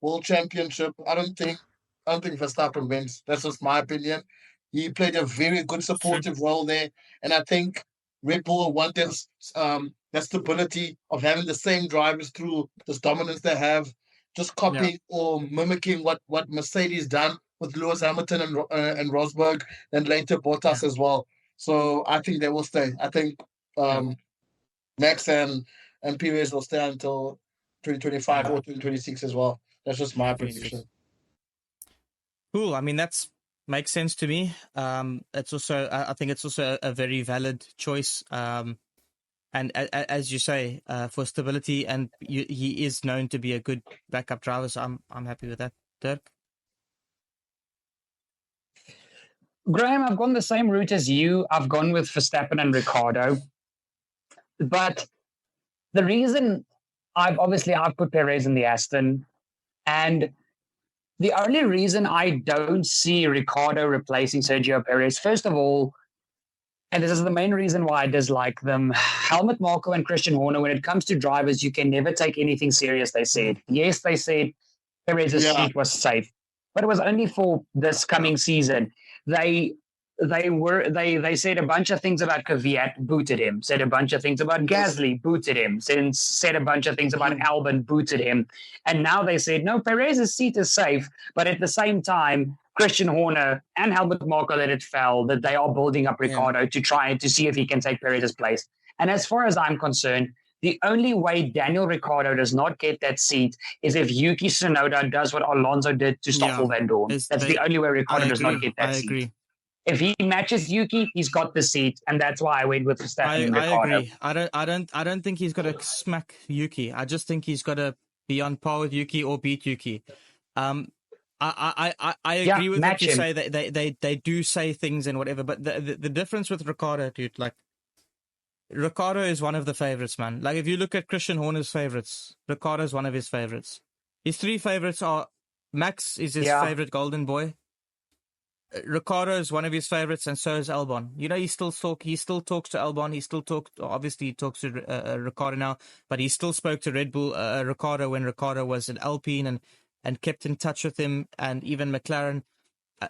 World Championship, I don't think Verstappen wins. That's just my opinion. He played a very good supportive role there, and I think Red Bull want that stability of having the same drivers through this dominance they have, just copying or mimicking what Mercedes done with Lewis Hamilton and Rosberg, and later Bottas as well. So I think they will stay. I think Max and Perez will stay until 2025 or 2026 as well. That's just my prediction. Cool. I mean, makes sense to me. It's also, I think it's also a very valid choice. And as you say, for stability, and he is known to be a good backup driver, so I'm happy with that. Dirk? Graham, I've gone the same route as you. I've gone with Verstappen and Ricciardo. But the reason I've put Perez in the Aston, and the only reason I don't see Ricciardo replacing Sergio Perez, first of all, and this is the main reason why I dislike them, Helmut Marko and Christian Horner, when it comes to drivers, you can never take anything serious, they said. Yes, they said Perez's seat was safe, but it was only for this coming season. They said a bunch of things about Kvyat, booted him. Said a bunch of things about Gasly, booted him. Said a bunch of things about Albon, booted him. And now they said, no, Perez's seat is safe. But at the same time, Christian Horner and Helmut Marko let it fall that they are building up Ricciardo to try to see if he can take Perez's place. And as far as I'm concerned, the only way Daniel Ricciardo does not get that seat is if Yuki Tsunoda does what Alonso did to Stoffel Van Dorn. That's the only way Ricciardo does not get that seat. Agree. If he matches Yuki, he's got the seat, and that's why I went with Verstappen and Ricciardo. I agree. I don't think he's got to smack Yuki. I just think he's got to be on par with Yuki or beat Yuki. I agree with what you say. They do say things and whatever, but the difference with Ricciardo, dude, like Ricciardo is one of the favorites, man. Like if you look at Christian Horner's favorites, Ricciardo is one of his favorites. His three favorites are Max is his favorite golden boy. Ricciardo is one of his favorites, and so is Albon. You know, he still talks to Albon. He talks to Ricciardo now, but he still spoke to Red Bull Ricciardo when Ricciardo was in Alpine and kept in touch with him, and even McLaren.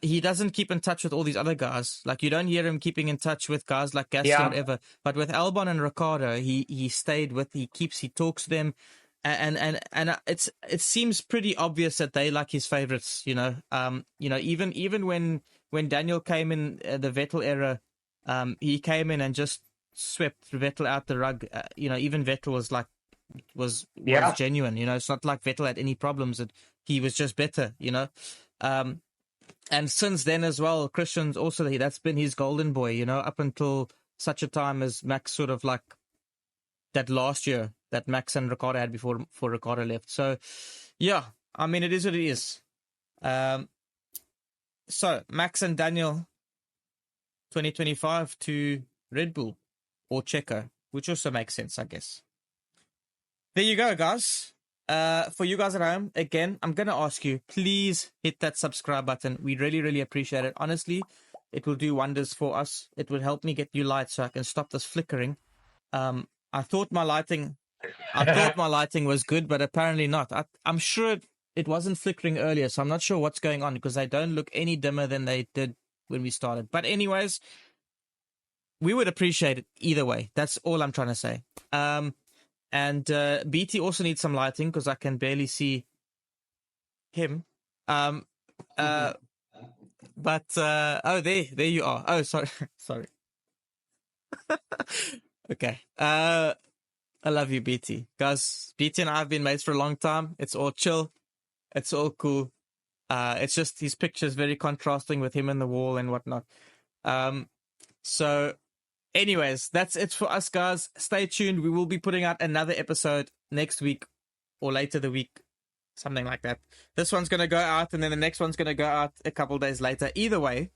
he doesn't keep in touch with all these other guys. Like, you don't hear him keeping in touch with guys like Gasly Yeah. or whatever. But with Albon and Ricciardo, he stayed with, he talks to them. And it seems pretty obvious that they like his favorites, even when Daniel came in the Vettel era, he came in and just swept Vettel out the rug. Even Vettel was genuine. It's not like Vettel had any problems. He was just better. And since then as well, Christian's also that's been his golden boy. Up until such a time as Max sort of like that last year that Max and Ricciardo had before Ricciardo left. So, yeah, I mean, it is what it is. So, Max and Daniel, 2025 to Red Bull or Checo, which also makes sense, I guess. There you go, guys. For you guys at home, again, I'm going to ask you, please hit that subscribe button. We really, really appreciate it. Honestly, it will do wonders for us. It will help me get new light so I can stop this flickering. I thought my lighting was good, but apparently not. I'm sure it wasn't flickering earlier, so I'm not sure what's going on because they don't look any dimmer than they did when we started. But anyways, we would appreciate it either way. That's all I'm trying to say. And BT also needs some lighting because I can barely see him. But there you are. Oh, sorry. Sorry. Okay. I love you, BT. Guys, BT and I have been mates for a long time. It's all chill. It's all cool. It's just his pictures very contrasting with him in the wall and whatnot. So anyways, that's it for us, guys. Stay tuned. We will be putting out another episode next week or later the week. Something like that. This one's going to go out and then the next one's going to go out a couple days later. Either way,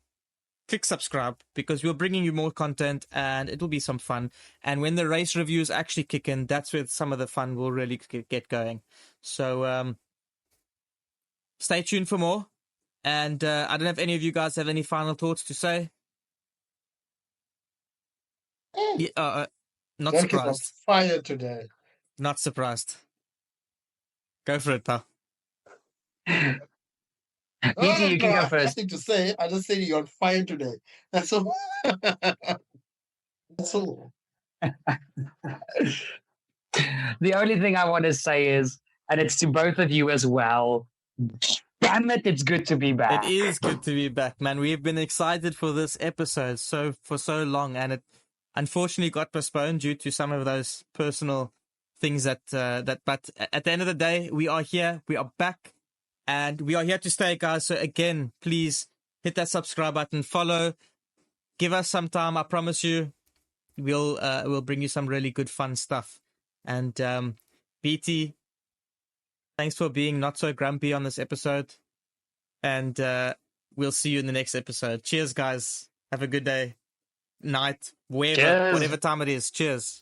click subscribe because we're bringing you more content and it'll be some fun. And when the race reviews actually kick in, that's where some of the fun will really get going. So stay tuned for more. And I don't know if any of you guys have any final thoughts to say. Yeah, not Mark is on surprised. fire today. Not surprised. Go for it, pal. BT, you can I go have first. nothing to say. I just say you're on fire today. That's all. That's all. The only thing I want to say is, and it's to both of you as well, damn it, it's good to be back. It is good to be back, man. We've been excited for this episode for so long, and it unfortunately got postponed due to some of those personal things but at the end of the day, we are here, we are back, and we are here to stay, guys. So again, please hit that subscribe button, follow, give us some time. I promise you, we'll bring you some really good fun stuff. And BT, thanks for being not so grumpy on this episode. And we'll see you in the next episode. Cheers, guys. Have a good day, night, whatever time it is. Cheers.